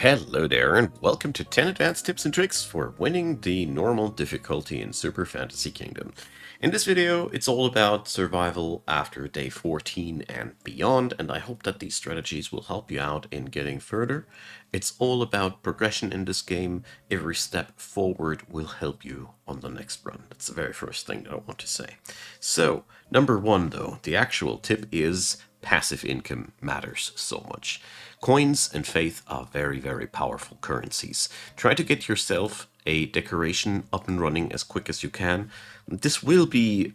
Hello there, and welcome to 10 advanced tips and tricks for winning the normal difficulty in Super Fantasy Kingdom. In this video, it's all about survival after day 14 and beyond, and I hope that these strategies will help you out in getting further. It's all about progression in this game. Every step forward will help you on the next run. That's the very first thing that I want to say. So, number one though, the actual tip is passive income matters so much. Coins and faith are very, very powerful currencies. Try to get yourself a decoration up and running as quick as you can. This will be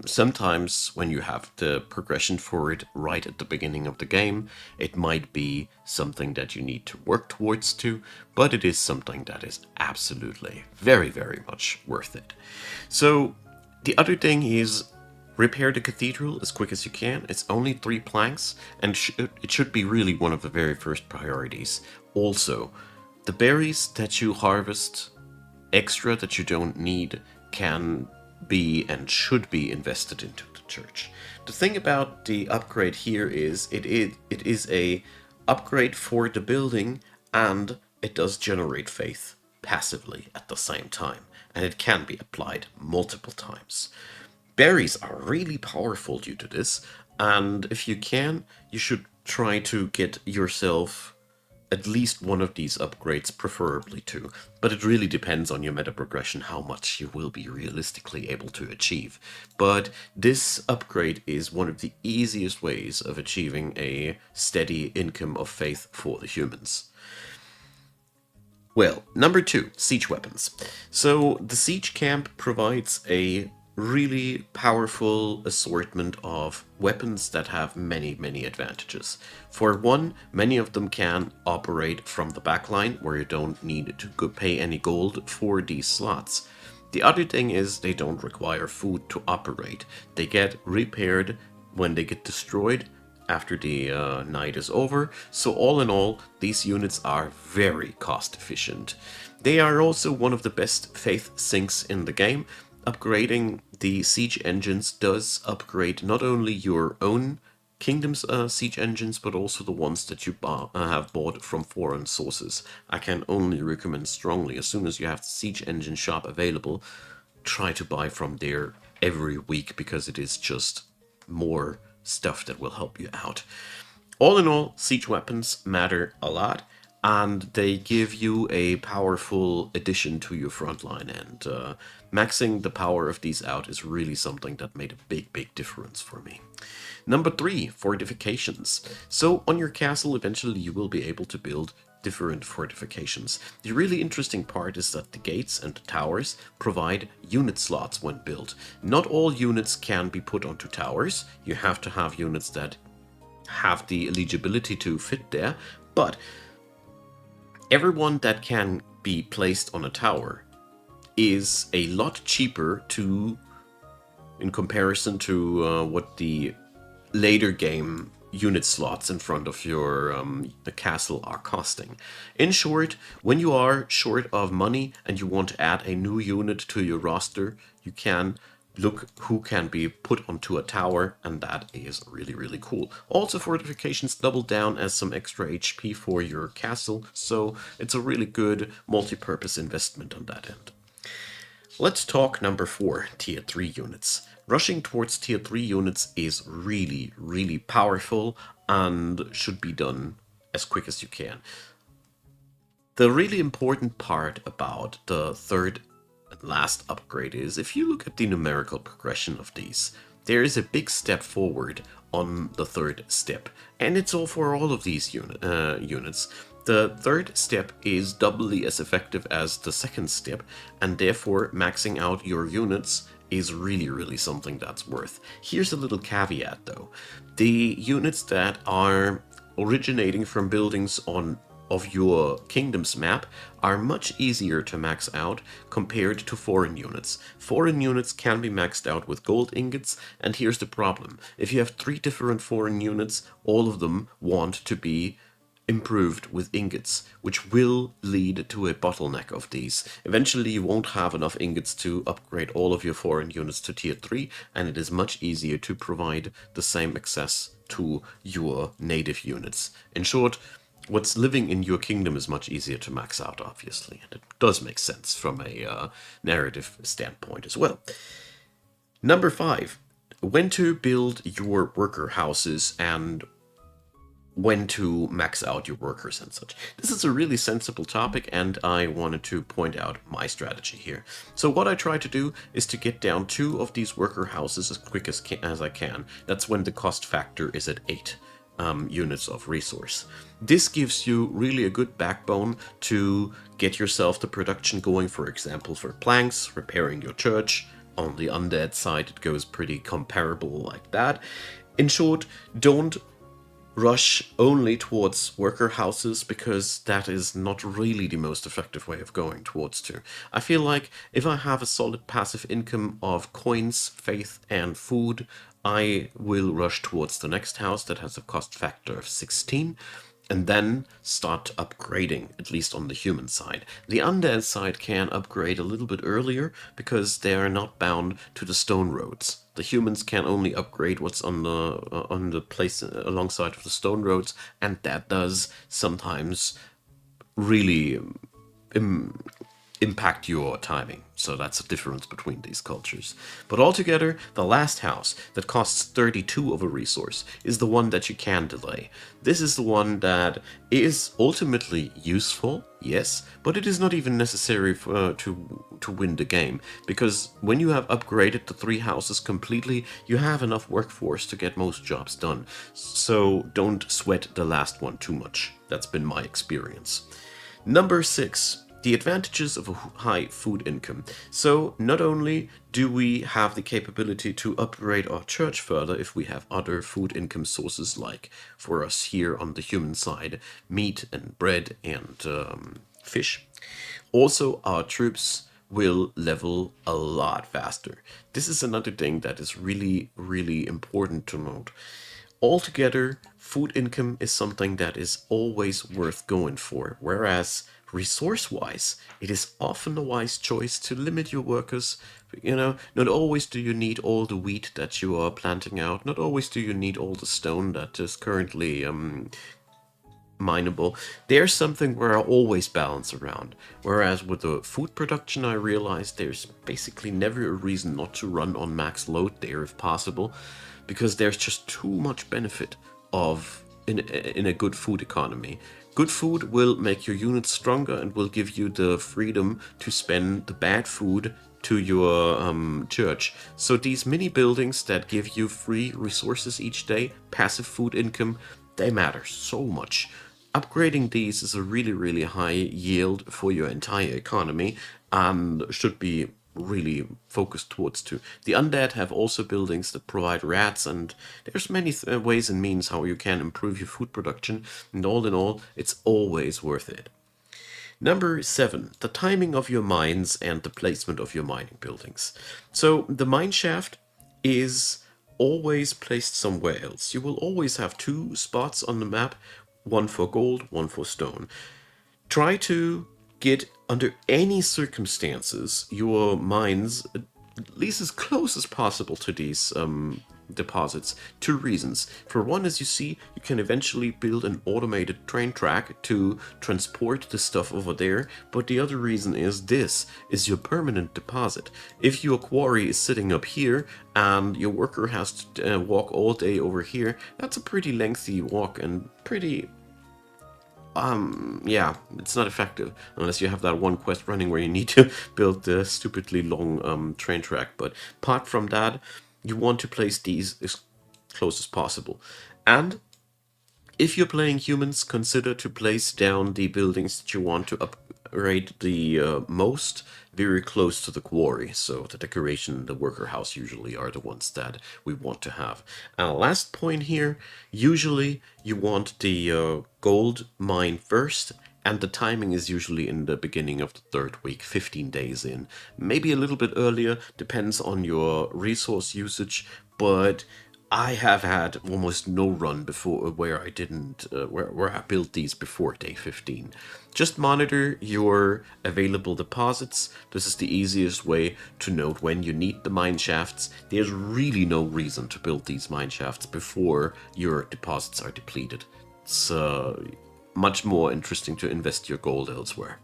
sometimes when you have the progression for it right at the beginning of the game. It might be something that you need to work towards too, but it is something that is absolutely very, very much worth it. So the other thing is repair the cathedral as quick as you can. It's only 3 planks, and it should be really one of the very first priorities. Also, the berries that you harvest extra that you don't need can be and should be invested into the church. The thing about the upgrade here is it is a upgrade for the building, and it does generate faith passively at the same time, and it can be applied multiple times. Berries are really powerful due to this, and if you can, you should try to get yourself at least one of these upgrades, preferably two, but it really depends on your meta progression how much you will be realistically able to achieve. But this upgrade is one of the easiest ways of achieving a steady income of faith for the humans. Well, number 2, siege weapons. So the siege camp provides a really powerful assortment of weapons that have many, many advantages. For one, many of them can operate from the backline, where you don't need to pay any gold for these slots. The other thing is they don't require food to operate. They get repaired when they get destroyed after the night is over, so all in all, these units are very cost efficient. They are also one of the best faith sinks in the game. Upgrading the siege engines does upgrade not only your own kingdom's siege engines, but also the ones that you have bought from foreign sources. I can only recommend strongly, as soon as you have the siege engine shop available, try to buy from there every week, because it is just more stuff that will help you out. All in all, siege weapons matter a lot, and they give you a powerful addition to your frontline, and maxing the power of these out is really something that made a big, big difference for me. Number 3, fortifications. So on your castle, eventually you will be able to build different fortifications. The really interesting part is that the gates and the towers provide unit slots when built. Not all units can be put onto towers. You have to have units that have the eligibility to fit there, but everyone that can be placed on a tower is a lot cheaper in comparison to what the later game unit slots in front of your the castle are costing. In short, when you are short of money and you want to add a new unit to your roster, you can look who can be put onto a tower, and that is really, really cool. Also, fortifications double down as some extra HP for your castle, so it's a really good multi-purpose investment on that end. Let's talk number 4, tier 3 units. Rushing towards tier 3 units is really, really powerful and should be done as quick as you can. The really important part about the third and last upgrade is, if you look at the numerical progression of these, there is a big step forward on the third step, and it's all for all of these units. The third step is doubly as effective as the second step, and therefore maxing out your units is really, really something that's worth. Here's a little caveat though. The units that are originating from buildings of your kingdom's map are much easier to max out compared to foreign units. Foreign units can be maxed out with gold ingots, and here's the problem. If you have 3 different foreign units, all of them want to be improved with ingots, which will lead to a bottleneck of these. Eventually you won't have enough ingots to upgrade all of your foreign units to tier 3, and it is much easier to provide the same access to your native units. In short, what's living in your kingdom is much easier to max out, obviously, and it does make sense from a narrative standpoint as well. Number 5, when to build your worker houses and when to max out your workers and such. This is a really sensible topic, and I wanted to point out my strategy here. So what I try to do is to get down 2 of these worker houses as quick as I can. That's when the cost factor is at 8 units of resource. This gives you really a good backbone to get yourself the production going, for example, for planks, repairing your church. On the undead side, it goes pretty comparable like that. In short, don't rush only towards worker houses, because that is not really the most effective way of going towards to. I feel like if I have a solid passive income of coins, faith, and food, I will rush towards the next house that has a cost factor of 16, and then start upgrading, at least on the human side. The undead side can upgrade a little bit earlier because they are not bound to the stone roads. The humans can only upgrade what's on the place alongside of the stone roads, and that does sometimes really impact your timing. So that's a difference between these cultures. But altogether, the last house that costs 32 of a resource is the one that you can delay. This is the one that is ultimately useful, yes, but it is not even necessary to win the game, because when you have upgraded the 3 houses completely, you have enough workforce to get most jobs done. So don't sweat the last one too much. That's been my experience. Number 6, the advantages of a high food income. So not only do we have the capability to upgrade our church further if we have other food income sources, like for us here on the human side, meat and bread and fish. Also, our troops will level a lot faster. This is another thing that is really, really important to note. Altogether, food income is something that is always worth going for, whereas resource-wise, it is often a wise choice to limit your workers. Not always do you need all the wheat that you are planting out, not always do you need all the stone that is currently mineable. There's something where I always balance around. Whereas with the food production, I realized there's basically never a reason not to run on max load there if possible, because there's just too much benefit of in a good food economy. Good food will make your units stronger and will give you the freedom to spend the bad food to your church. So these mini buildings that give you free resources each day, passive food income, they matter so much. Upgrading these is a really, really high yield for your entire economy and should be really focused towards too. The undead have also buildings that provide rats, and there's many ways and means how you can improve your food production, and all in all, it's always worth it. Number 7, the timing of your mines and the placement of your mining buildings. So the mine shaft is always placed somewhere else. You will always have 2 spots on the map, one for gold, one for stone. Try to get, under any circumstances, your mines at least as close as possible to these deposits. 2 reasons. For one, as you see, you can eventually build an automated train track to transport the stuff over there, but the other reason is this is your permanent deposit. If your quarry is sitting up here and your worker has to walk all day over here, that's a pretty lengthy walk and pretty yeah, it's not effective unless you have that one quest running where you need to build the stupidly long train track. But apart from that, you want to place these as close as possible. And if you're playing humans, consider to place down the buildings that you want to upgrade the most very close to the quarry. So the decoration and the worker house usually are the ones that we want to have. And last point here, usually you want the gold mine first, and the timing is usually in the beginning of the 3rd week, 15 days in. Maybe a little bit earlier, depends on your resource usage, but I have had almost no run before where I didn't where I built these before day 15. Just monitor your available deposits. This is the easiest way to note when you need the mine shafts. There's really no reason to build these mine shafts before your deposits are depleted. So much more interesting to invest your gold elsewhere.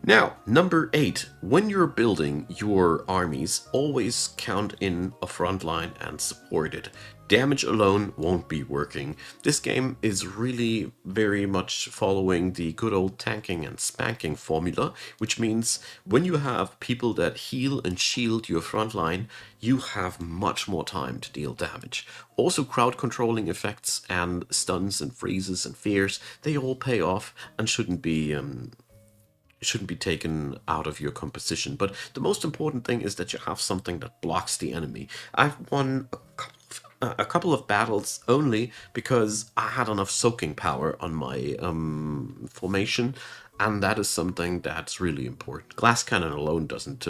Now, number 8. When you're building your armies, always count in a front line and support it. Damage alone won't be working. This game is really very much following the good old tanking and spanking formula, which means when you have people that heal and shield your front line, you have much more time to deal damage. Also, crowd controlling effects and stuns and freezes and fears, they all pay off and shouldn't be taken out of your composition. But the most important thing is that you have something that blocks the enemy. I've won a couple of battles only because I had enough soaking power on my formation, and that is something that's really important. Glass cannon alone doesn't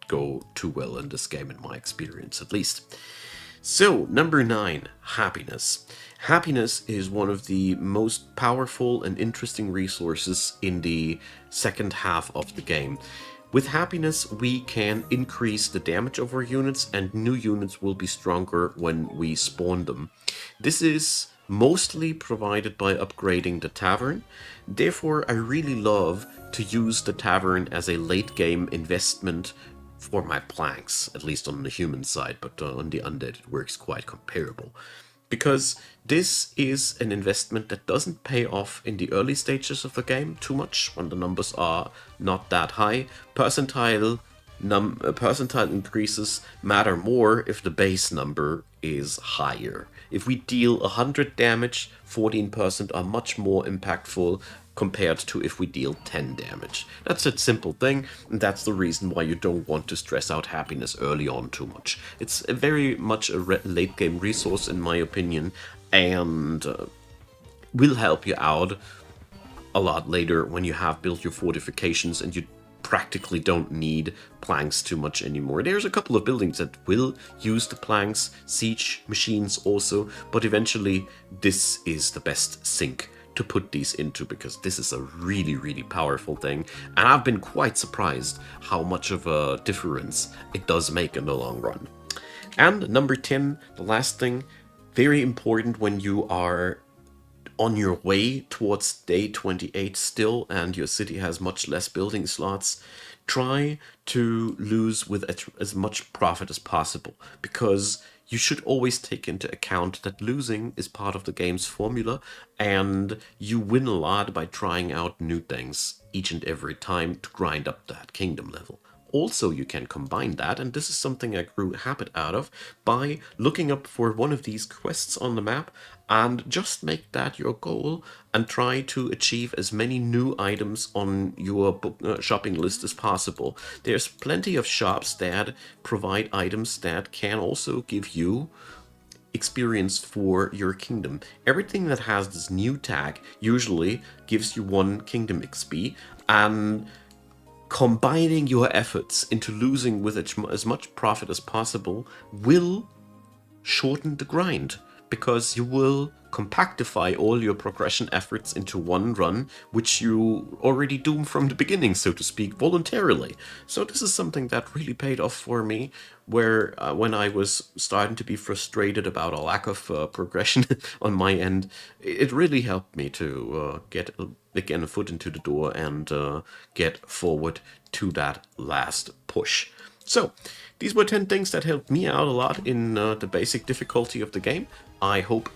go too well in this game, in my experience at least. So, number 9, happiness. Happiness is one of the most powerful and interesting resources in the second half of the game. With happiness, we can increase the damage of our units, and new units will be stronger when we spawn them. This is mostly provided by upgrading the tavern. Therefore, I really love to use the tavern as a late game investment for my planks, at least on the human side, but on the undead it works quite comparable. Because this is an investment that doesn't pay off in the early stages of the game too much, when the numbers are not that high. Percentile increases matter more if the base number is higher. If we deal 100 damage, 14% are much more impactful compared to if we deal 10 damage. That's a simple thing, and that's the reason why you don't want to stress out happiness early on too much. It's very much a late game resource in my opinion, and will help you out a lot later when you have built your fortifications and you practically don't need planks too much anymore. There's a couple of buildings that will use the planks, siege machines also, but eventually this is the best sink to put these into, because this is a really, really powerful thing, and I've been quite surprised how much of a difference it does make in the long run. And number 10, the last thing, very important when you are on your way towards day 28 still and your city has much less building slots, try to lose with as much profit as possible, because you should always take into account that losing is part of the game's formula, and you win a lot by trying out new things each and every time to grind up that kingdom level. Also, you can combine that, and this is something I grew a habit out of, by looking up for one of these quests on the map and just make that your goal and try to achieve as many new items on your shopping list as possible. There's plenty of shops that provide items that can also give you experience for your kingdom. Everything that has this new tag usually gives you 1 kingdom XP, and combining your efforts into losing with as much profit as possible will shorten the grind, because you will compactify all your progression efforts into one run, which you already do from the beginning, so to speak, voluntarily. So this is something that really paid off for me, where when I was starting to be frustrated about a lack of progression on my end, it really helped me to get again a foot into the door and get forward to that last push. So, these were 10 things that helped me out a lot in the basic difficulty of the game. I hope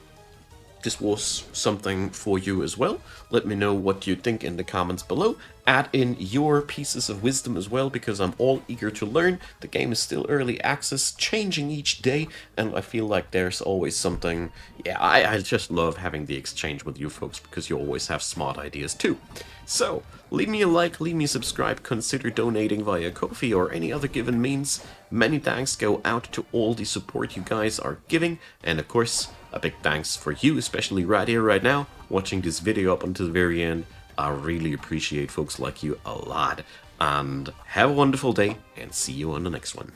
this was something for you as well. Let me know what you think in the comments below. Add in your pieces of wisdom as well, because I'm all eager to learn. The game is still early access, changing each day, and I feel like there's always something. Yeah, I just love having the exchange with you folks, because you always have smart ideas too. So, leave me a like, leave me a subscribe, consider donating via Ko-fi or any other given means. Many thanks go out to all the support you guys are giving, and of course, a big thanks for you, especially right here, right now, watching this video up until the very end. I really appreciate folks like you a lot. And have a wonderful day, and see you on the next one.